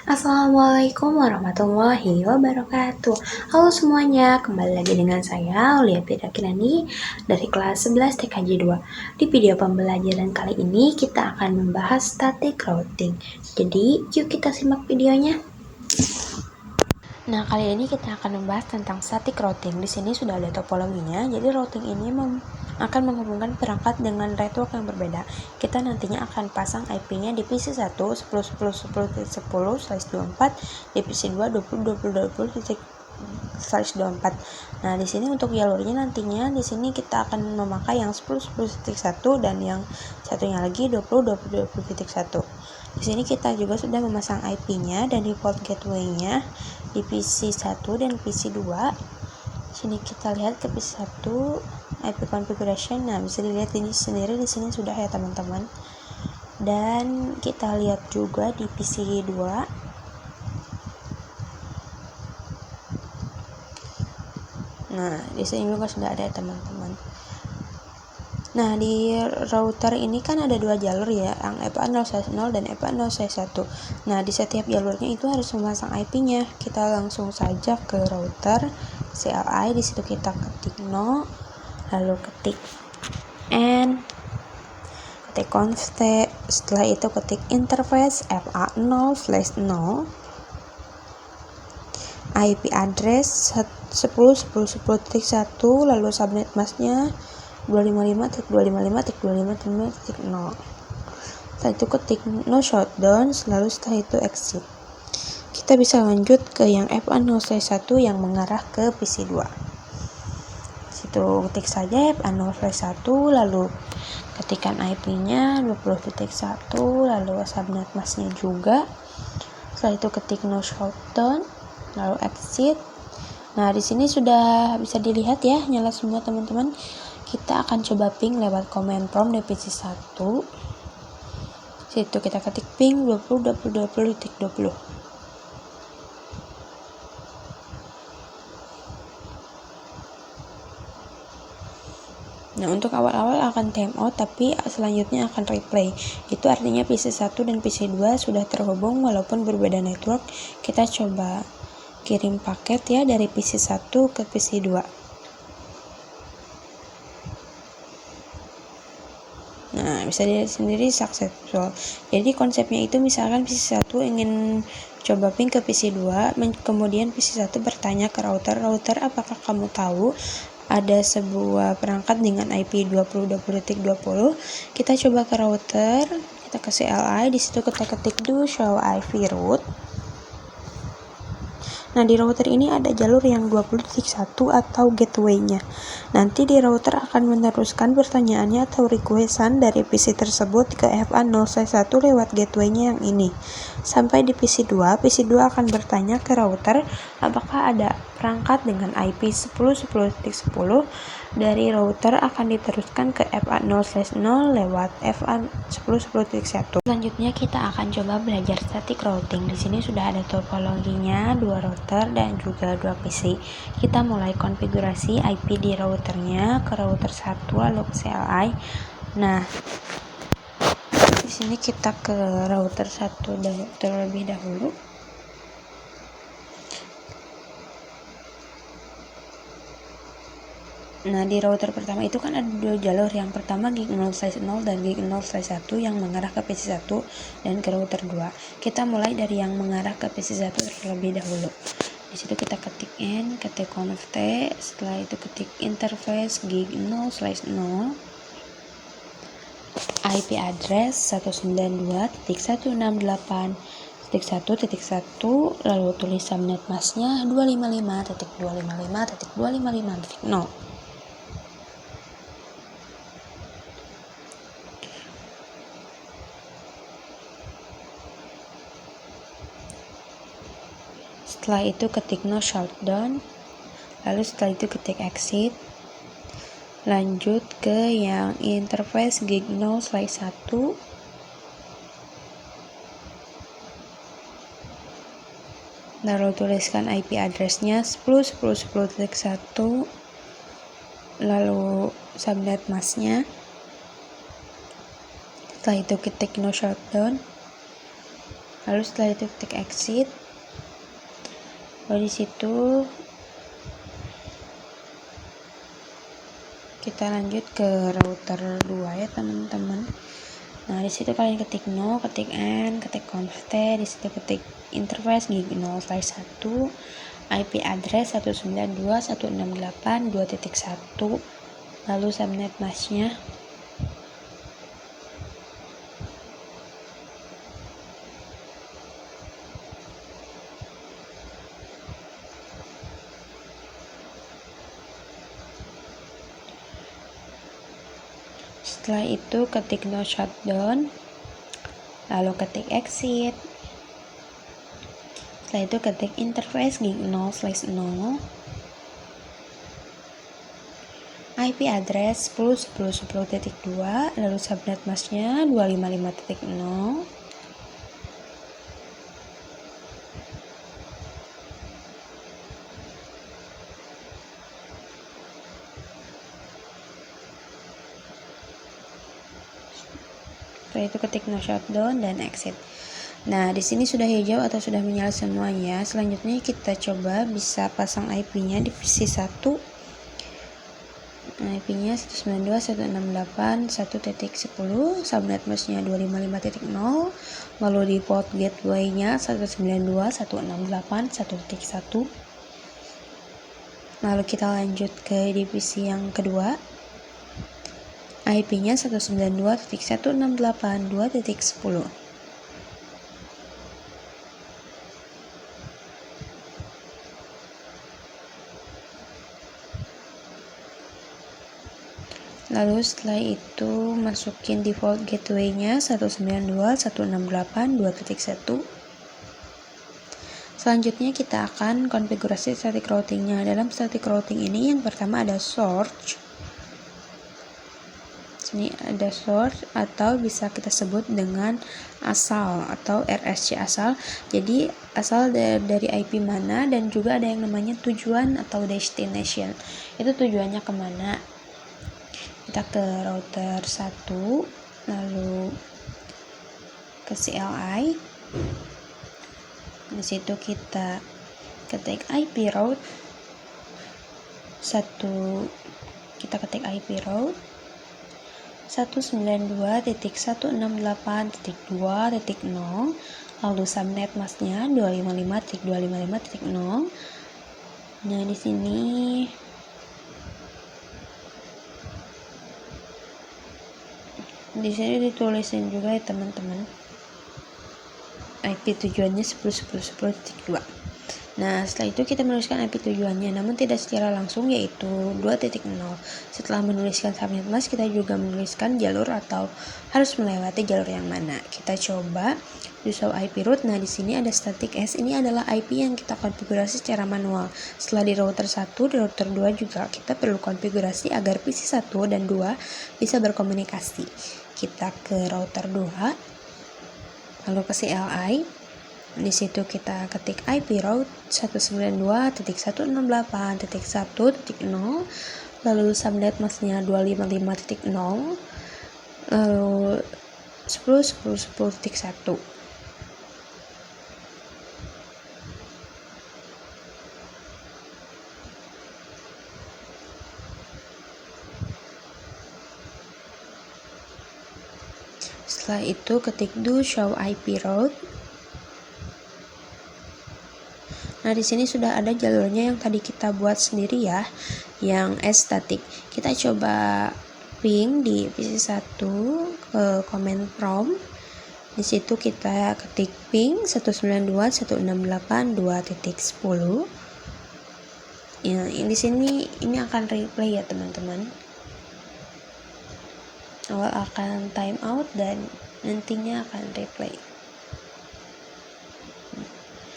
Assalamualaikum warahmatullahi wabarakatuh. Halo semuanya, kembali lagi dengan saya Aulia Kinani dari kelas 11 TKJ 2. Di video pembelajaran kali ini kita akan membahas static routing. Jadi, yuk kita simak videonya. Nah, kali ini kita akan membahas tentang static routing. Di sini sudah ada topologinya. Jadi, routing ini akan menghubungkan perangkat dengan network yang berbeda. Kita nantinya akan pasang IP-nya di PC 1 10.10.10/10/24, di PC 2 20.20.20/24. Nah, di sini untuk jalurnya nantinya di sini kita akan memakai yang 10.10.1 dan yang satunya lagi 20.20.1. Di sini kita juga sudah memasang IP-nya dan di port gateway-nya di PC 1 dan PC 2. Sini kita lihat ke PC 1 IP configuration. Nah, bisa dilihat ini sendiri di sini sudah ya teman-teman. Dan kita lihat juga di PC 2. Nah, di sini juga sudah ada ya teman-teman. Nah, di router ini kan ada dua jalur ya, yang FA0/0 dan FA0/1. Nah, di setiap jalurnya itu harus memasang IP-nya. Kita langsung saja ke router CLI, di situ kita ketik no, lalu ketik N, ketik const, setelah itu ketik interface FA0/0, IP address 10.10.10.1, lalu subnet masknya 255.255.255.0. Setelah itu ketik no shutdown, lalu setelah itu exit. Kita bisa lanjut ke yang FA0/1 yang mengarah ke PC 2. Situ ketik saja FA0/1, lalu ketikkan IP-nya 20.1, lalu subnet masknya juga. Setelah itu ketik no shutdown, lalu exit. Nah, di sini sudah bisa dilihat ya, nyala semua teman-teman. Kita akan coba ping lewat command prompt DPC 1. Situ kita ketik ping 20.20.20.20. Nah, untuk awal-awal akan timeout, tapi selanjutnya akan replay. Itu artinya PC 1 dan PC 2 sudah terhubung walaupun berbeda network. Kita coba kirim paket ya dari PC 1 ke PC 2. Nah, bisa dilihat sendiri successful. Jadi konsepnya itu misalkan PC 1 ingin coba ping ke PC 2, kemudian PC 1 bertanya ke router, apakah kamu tahu ada sebuah perangkat dengan IP 20.20.20. Kita coba ke router, kita ke CLI, di situ kita ketik do show IP route. Nah, di router ini ada jalur yang 20.1 atau gateway-nya. Nanti di router akan meneruskan pertanyaannya atau requestan dari PC tersebut ke FA0/1 lewat gateway-nya yang ini. Sampai di PC 2 akan bertanya ke router apakah ada perangkat dengan IP 10.10.10. Dari router akan diteruskan ke FA0/0 lewat FA10.10.1. Selanjutnya kita akan coba belajar static routing. Di sini sudah ada topologinya, dua router dan juga dua PC. Kita mulai konfigurasi IP di routernya ke router 1 lalu ke CLI. Nah, di sini kita ke router 1 terlebih dahulu. Nah, di router pertama itu kan ada dua jalur. Yang pertama gig 0/0 dan gig 0/1 yang mengarah ke PC 1 dan ke router 2. Kita mulai dari yang mengarah ke PC 1 terlebih dahulu. Di situ kita ketik N, ketik const, setelah itu ketik interface gig 0/0, IP address 192.168.1.1, lalu tulis subnet masknya 255.255.255.0. Setelah itu ketik no shutdown, lalu setelah itu ketik exit. Lanjut ke yang interface gig 0/1, lalu tuliskan IP addressnya 10.10.10.1, lalu subnet masknya. Setelah itu ketik no shutdown, Lalu setelah itu ketik exit. Lalu di situ kita lanjut ke router 2 ya teman-teman. Nah, di situ kalian ketik no, ketik n, ketik const, di situ ketik interface gig 0/1, IP address 192.168.2.1, lalu subnet masknya. Setelah itu ketik no shutdown, lalu ketik exit. Setelah itu ketik interface gig 0/0, IP address 10.10.10.2, lalu subnet masknya 255.0. Setelah itu ketik no shutdown dan exit. Nah, di sini sudah hijau atau sudah menyala semuanya. Selanjutnya kita coba bisa pasang IP-nya di PC 1. Nah, IP-nya 192.168.1.10, subnet masknya 255.0, lalu di port gateway-nya 192.168.1.1. Lalu kita lanjut ke divisi yang kedua. IP-nya 192.168.2.10. Lalu setelah itu masukin default gateway-nya 192.168.2.1. Selanjutnya kita akan konfigurasi static routing-nya. Dalam static routing ini yang pertama ada source. Sini ada source atau bisa kita sebut dengan asal atau RSC asal. Jadi asal dari IP mana, dan juga ada yang namanya tujuan atau destination. Itu tujuannya kemana. Kita ke router 1, lalu ke CLI. Di situ kita ketik IP route 1, kita ketik IP route 192.168.2.0, lalu subnet masknya 255.255.0. Nah, di sini ditulisin juga ya teman-teman, IP tujuannya 10.10.10.2. Nah, setelah itu kita menuliskan IP tujuannya, namun tidak secara langsung, yaitu 2.0. Setelah menuliskan subnet mask, kita juga menuliskan jalur atau harus melewati jalur yang mana. Kita coba do show IP route. Nah, di sini ada static S. Ini adalah IP yang kita konfigurasi secara manual. Setelah di router 1, di router 2 juga kita perlu konfigurasi agar PC 1 dan 2 bisa berkomunikasi. Kita ke router 2, lalu ke CLI. Di situ kita ketik IP route 192.168.1.0, lalu subnet masknya 255.0, lalu 10.10.10.1. Setelah itu ketik do show IP route. Nah, di sini sudah ada jalurnya yang tadi kita buat sendiri ya, yang static. Kita coba ping di PC 1 ke command prompt. Di situ kita ketik ping 192.168.2.10. Ya, di sini ini akan replay ya teman-teman. Awal akan time out dan nantinya akan replay.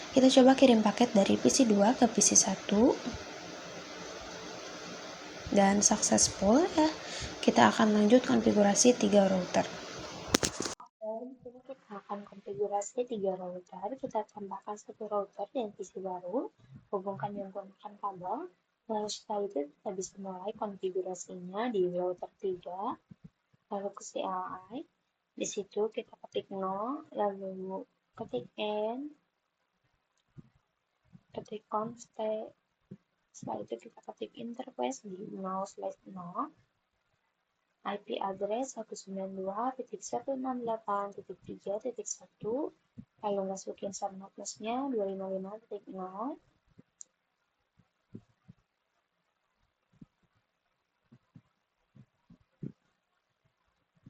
Kita coba kirim paket dari PC 2 ke PC 1 dan successful ya. Kita akan lanjut konfigurasi 3 router. Dan sini kita akan konfigurasi 3 router. Kita tambahkan 1 router yang PC baru, hubungkan yang menggunakan kabel. Lalu setelah itu kita bisa mulai konfigurasinya di router 3, lalu ke CLI. Di situ kita ketik no, lalu ketik n, ketik const, setelah itu kita ketik interface di 0/0, IP address 192.168.3.1, lalu masukin subnetnya 255.0,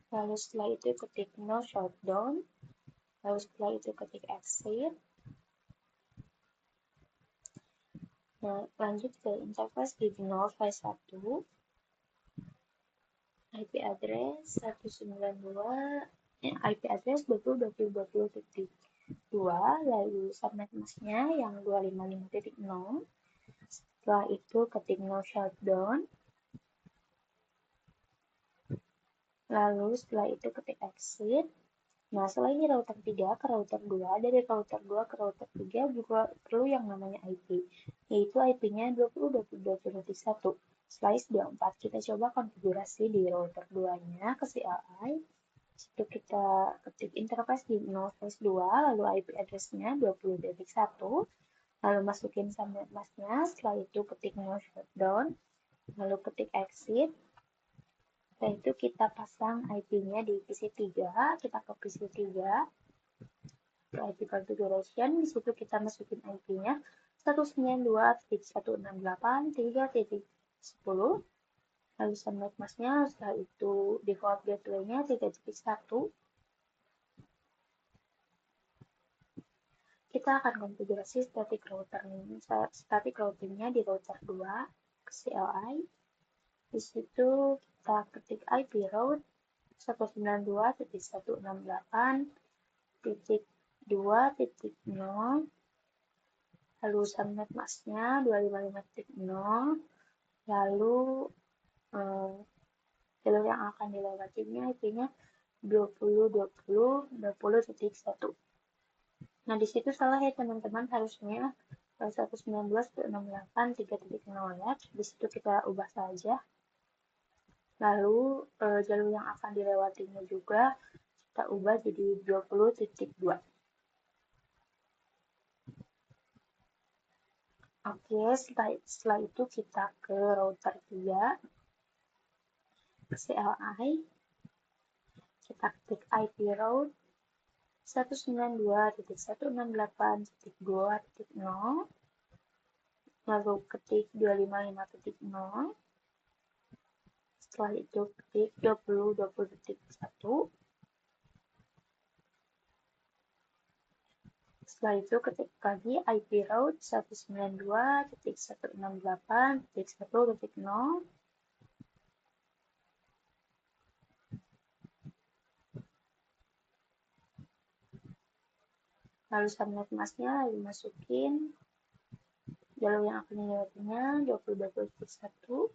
lalu setelah itu ketik no shutdown, lalu setelah itu ketik exit. Nah, lanjut ke interface di 0/1, IP address 192, IP address 20.20.20.2, lalu subnet masknya yang 255.0. Setelah itu ketik no shutdown, lalu setelah itu ketik exit. Nah, selain di router 3 ke router 2, dari router 2 ke router 3 juga perlu yang namanya IP, yaitu IP-nya 20.20.20.1 slice 24. Kita coba konfigurasi di router 2-nya ke CLI. Situ kita ketik interface di 0/2, lalu IP address-nya 20.1, lalu masukin subnet mask-nya, setelah itu ketik no shutdown, lalu ketik exit. Setelah itu kita pasang IP-nya di PC3, kita ke PC3, ke IP configuration, di situ kita masukin IP-nya 192.168.3.10, lalu subnet mask-nya, setelah itu default gateway-nya 3.1. Kita akan konfigurasi static routing-nya di router 2 ke CLI. Di situ kita ketik IP route 192.168.2.0, lalu subnet mask-nya 255.0, lalu jalur yang akan dilewatinya IP-nya 20.20.20.1. Nah, di situ salah ya teman-teman, harusnya 119.168.3.0 ya. Di situ kita ubah saja. Lalu jalur yang akan dilewatinya juga kita ubah jadi 20.2. Oke, setelah itu kita ke router 3, ke CLI, kita ketik IP route 192.168.2.0, lalu ketik 255.0, setelah itu ketik 20.20.1, setelah itu ketik lagi IP route 192.168.1.0, lalu subnet mask-nya dimasukin, jalur yang akan dilewatinya 20.20.1.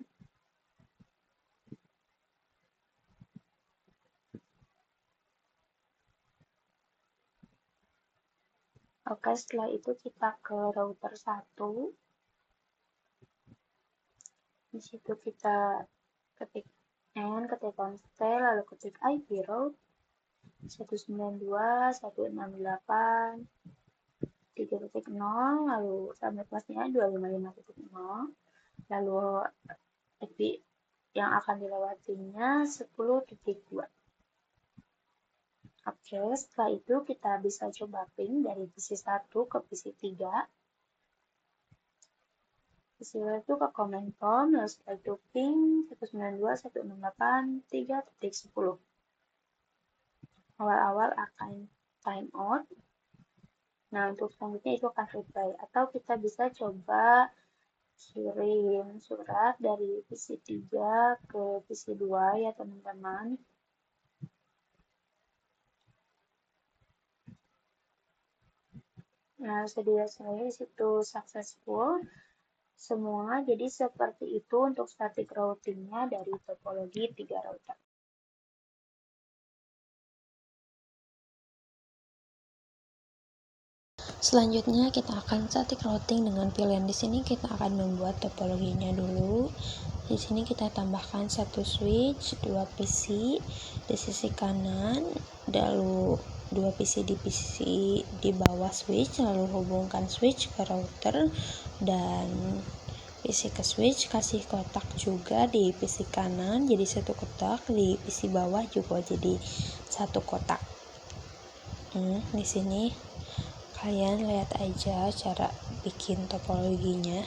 Oke, setelah itu kita ke router 1. Di situ kita ketik n, ketik const, lalu ketik IP route 192.168.3.0, lalu subnet mask-nya 255.0, lalu IP yang akan dilewatinya 10.2. Oke, setelah itu kita bisa coba ping dari PC1 ke PC3. PC1 ke command prompt, lalu setelah itu ping 192.168.3.10. Awal-awal akan time out. Nah, untuk selanjutnya itu akan reply. Atau kita bisa coba kirim surat dari PC3 ke PC2 ya teman-teman. Nah, sudah saya di situ successful semua. Jadi seperti itu untuk static routing-nya dari topologi 3 router. Selanjutnya kita akan static routing dengan pilihan di sini kita akan membuat topologinya dulu. Di sini kita tambahkan satu switch, 2 PC di sisi kanan, lalu dua PC di bawah switch, lalu hubungkan switch ke router dan PC ke switch, kasih kotak juga di PC kanan jadi satu kotak, di PC bawah juga jadi satu kotak. Di sini kalian lihat aja cara bikin topologinya.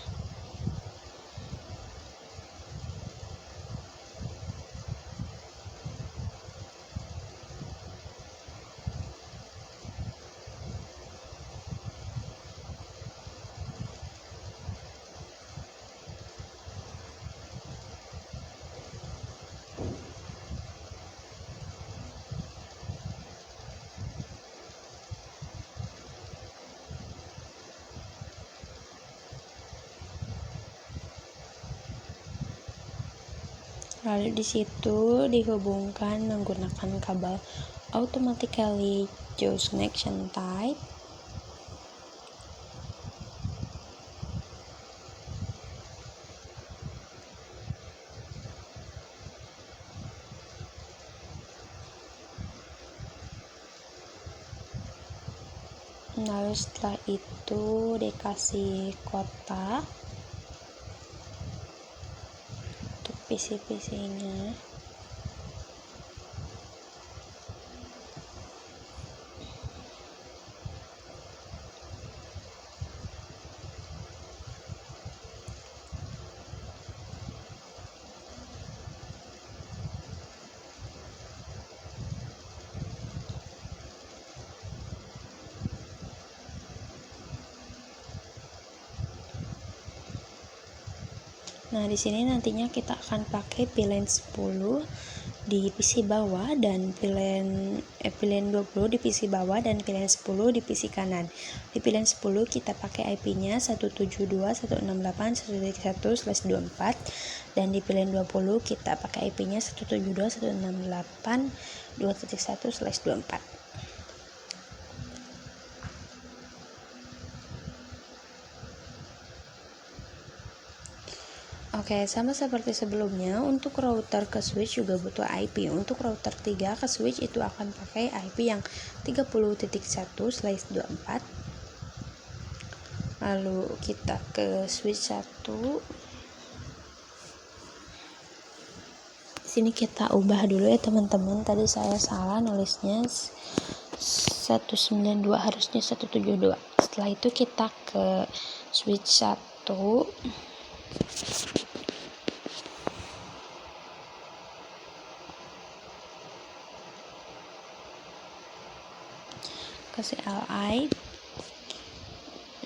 Lalu di situ dihubungkan menggunakan kabel automatically choose connection type. Lalu setelah itu dikasih kotak untuk PC-PC-nya. Nah, di sini nantinya kita akan pakai VLAN 10 di PC bawah dan VLAN 20 di PC bawah dan VLAN 10 di PC kanan. Di VLAN 10 kita pakai IP-nya 172.168.1.1/24 dan di VLAN 20 kita pakai IP-nya 172.168.2.1/24. Oke, sama seperti sebelumnya, untuk router ke switch juga butuh IP. Untuk router 3 ke switch itu akan pakai IP yang 30.1/24. Lalu kita ke switch 1. Di sini kita ubah dulu ya teman-teman. Tadi saya salah nulisnya 192, harusnya 172. Setelah itu kita ke switch 1. Ke CLI.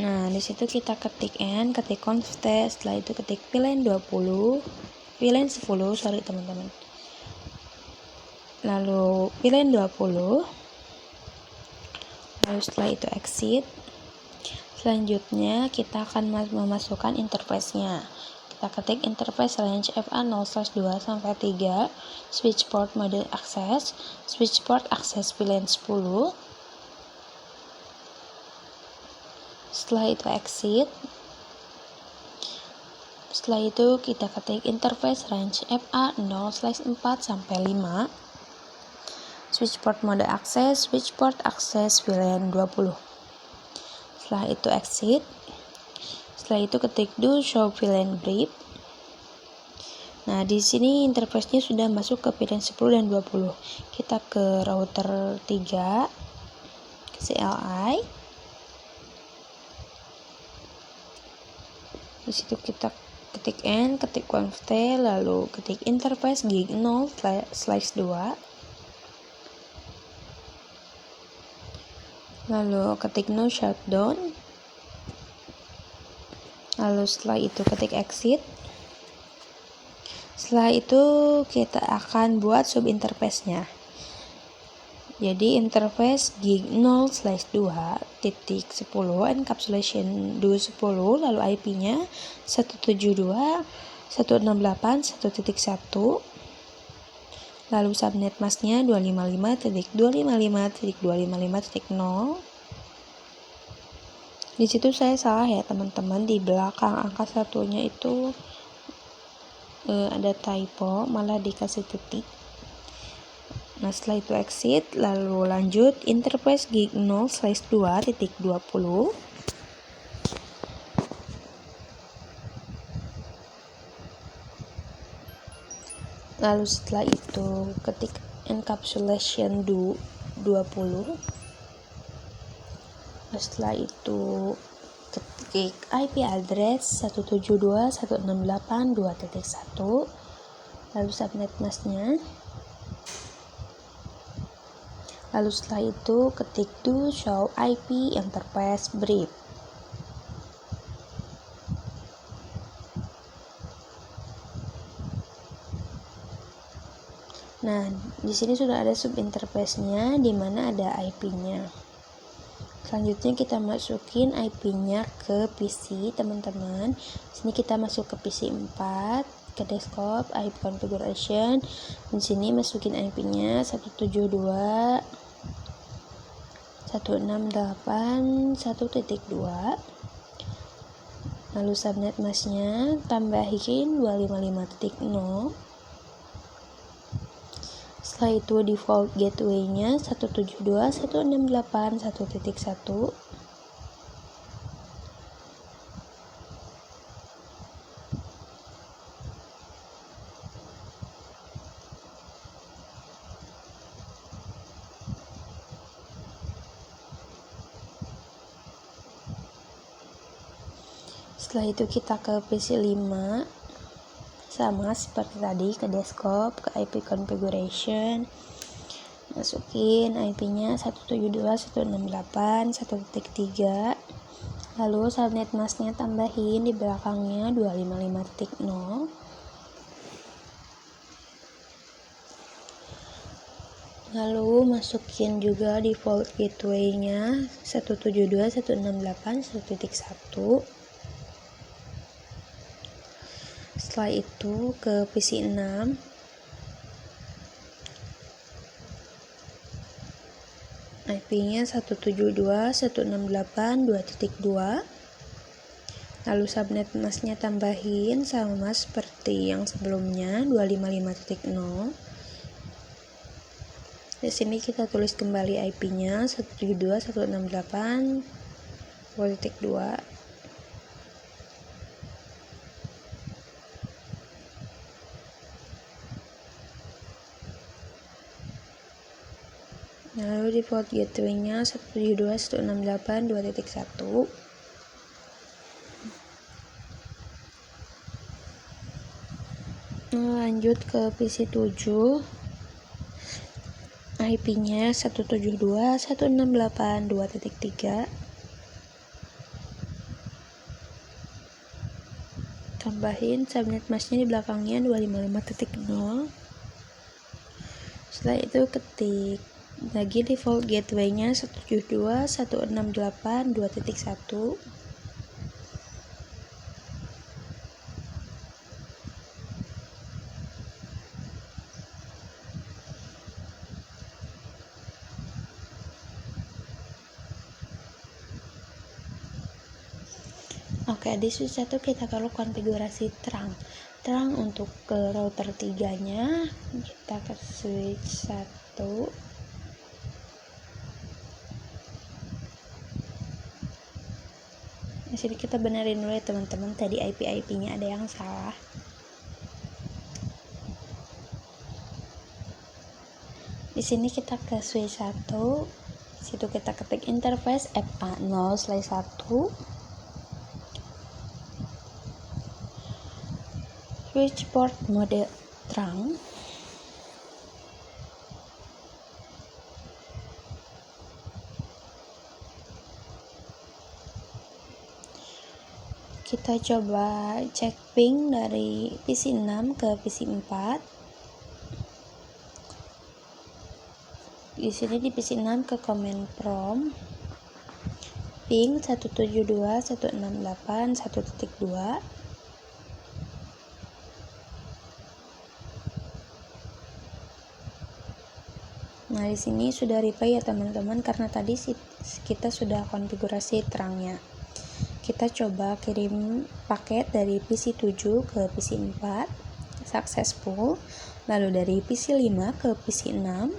Nah, di situ kita ketik N, ketik conft, setelah itu ketik VLAN 10, teman-teman. Lalu VLAN 20. Lalu setelah itu exit. Selanjutnya kita akan memasukkan interface-nya. Kita ketik interface range FA0/2 sampai 3, switch port mode access VLAN 10. Setelah itu exit. Setelah itu kita ketik interface range FA0/4 sampai 5, switch port mode access VLAN 20. Setelah itu exit. Setelah itu ketik do show VLAN brief. Nah, di sini interface-nya sudah masuk ke VLAN 10 dan 20. Kita ke router 3, ke CLI. Di situ kita ketik N, ketik conft, lalu ketik interface gig 0/2, lalu ketik no shutdown, lalu setelah itu ketik exit. Setelah itu kita akan buat sub interface-nya. Jadi interface gig 0/2.10 encapsulation 210, lalu IP-nya 172.168.1.1, lalu subnet mask-nya 255.255.255.0. Di situ saya salah ya teman-teman, di belakang angka satunya itu ada typo, malah dikasih titik. Nah, setelah itu exit, lalu lanjut interface gig 0/2.20. Lalu setelah itu ketik encapsulation 20. Setelah itu ketik IP address 172.168.2.1, lalu subnet masknya. Lalu setelah itu ketik do show IP interface brief. Nah, di sini sudah ada subinterface-nya di mana ada IP-nya. Selanjutnya kita masukin IP-nya ke PC, teman-teman. Di sini kita masuk ke PC 4, ke desktop, IP configuration. Di sini masukin IP-nya 172.168.1.2. Lalu subnet masknya tambahin 255.0. Setelah itu default gateway-nya 172.168.1.1. Setelah itu kita ke PC 5, sama seperti tadi, ke desktop, ke IP configuration, masukin IP-nya 172.168.1.3. lalu subnet masknya tambahin di belakangnya 255.0. lalu masukin juga default gateway-nya 172.168.1.1. Setelah itu ke PC 6, IP-nya 172.168.2.2. lalu subnet masknya tambahin sama seperti yang sebelumnya 255.0. Di sini kita tulis kembali IP-nya 172.168.2.2. Lalu default gateway-nya 172.168.2.1. Lanjut ke PC 7, IP-nya 172.168.2.3. tambahin subnet masknya di belakangnya 255.0. Setelah itu ketik lagi default gateway-nya 172.168.2.1. Oke, di switch 1 kita perlu konfigurasi terang untuk ke router 3 nya. Kita ke switch 1. Di sini kita benerin dulu ya teman-teman, tadi IP-nya ada yang salah. Di sini kita ke switch 1. Situ kita ketik interface FA0/1. Switch port mode terang. Kita coba cek ping dari PC 6 ke PC 4. Di sini di PC 6 ke command prompt ping 172.168.1.2. Nah, di sini sudah reply ya teman-teman, karena tadi kita sudah konfigurasi terangnya. Kita coba kirim paket dari PC 7 ke PC 4. successful. Lalu dari PC 5 ke PC 6.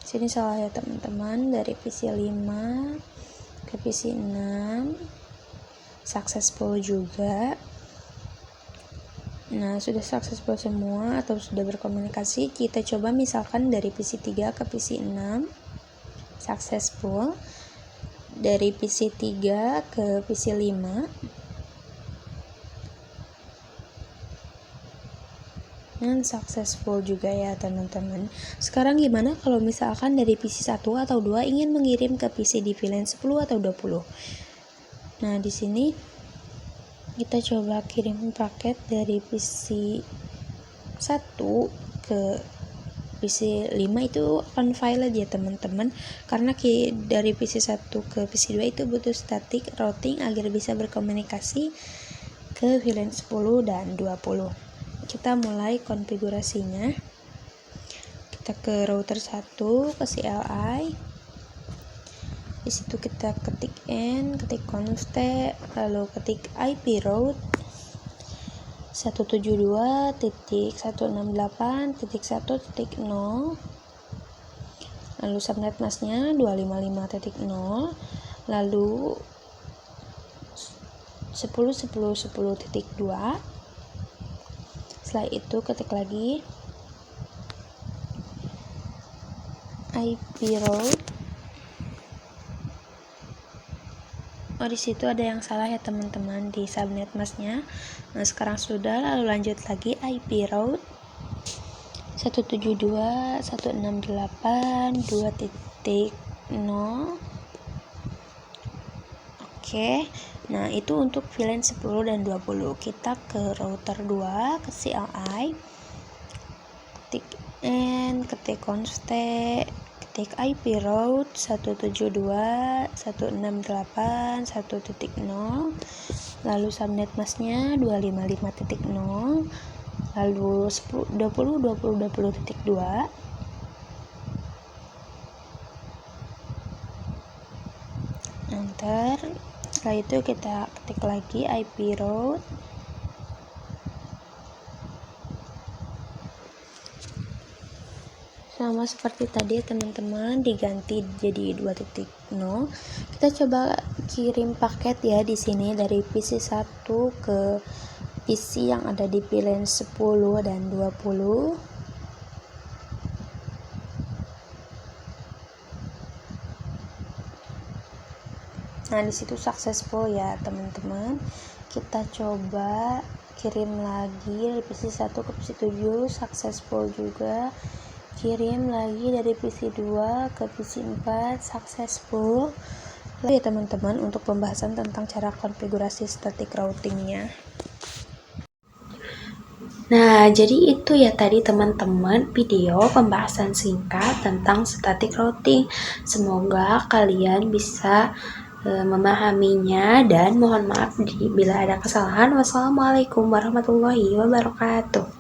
Sini salah ya teman-teman, dari PC 5 ke PC 6 successful juga. Nah, sudah successful semua atau sudah berkomunikasi. Kita coba misalkan dari PC 3 ke PC 6 successful. Dari PC 3 ke PC 5 dan successful juga ya teman-teman. Sekarang gimana kalau misalkan dari PC 1 atau 2 ingin mengirim ke PC di VLAN 10 atau 20? Nah, di sini kita coba kirim paket dari PC 1 ke PC 5 itu on file aja teman-teman, karena dari PC 1 ke PC 2 itu butuh static routing agar bisa berkomunikasi ke VLAN 10 dan 20. Kita mulai konfigurasinya. Kita ke router 1, ke CLI. Di situ kita ketik N, ketik const, lalu ketik IP route 172.168.1.0, lalu subnet masknya 255.0, lalu 10.10.10.2. Setelah itu ketik lagi IP route. Oh, di situ ada yang salah ya teman-teman di subnet masknya. Nah, sekarang sudah, lalu lanjut lagi IP route 172.168.2.0. Oke. Nah, itu untuk VLAN 10 dan 20. Kita ke router 2, ke CLI. Ketik N, ketik const, ketik IP route 172.168.1.0, lalu subnet masknya 255.0, lalu 20.20.20.2. Enter. Setelah itu kita ketik lagi IP route sama seperti tadi teman-teman, diganti jadi 2.0. Kita coba kirim paket ya di sini dari PC 1 ke PC yang ada di VLAN 10 dan 20. Nah, di situ successful ya teman-teman. Kita coba kirim lagi dari PC 1 ke PC 7, successful juga. Kirim lagi dari PC 2 ke PC 4, successful. Lalu ya teman-teman, untuk pembahasan tentang cara konfigurasi static routingnya. Nah, jadi itu ya tadi teman-teman video pembahasan singkat tentang static routing. Semoga kalian bisa memahaminya, dan mohon maaf bila ada kesalahan. Wassalamualaikum warahmatullahi wabarakatuh.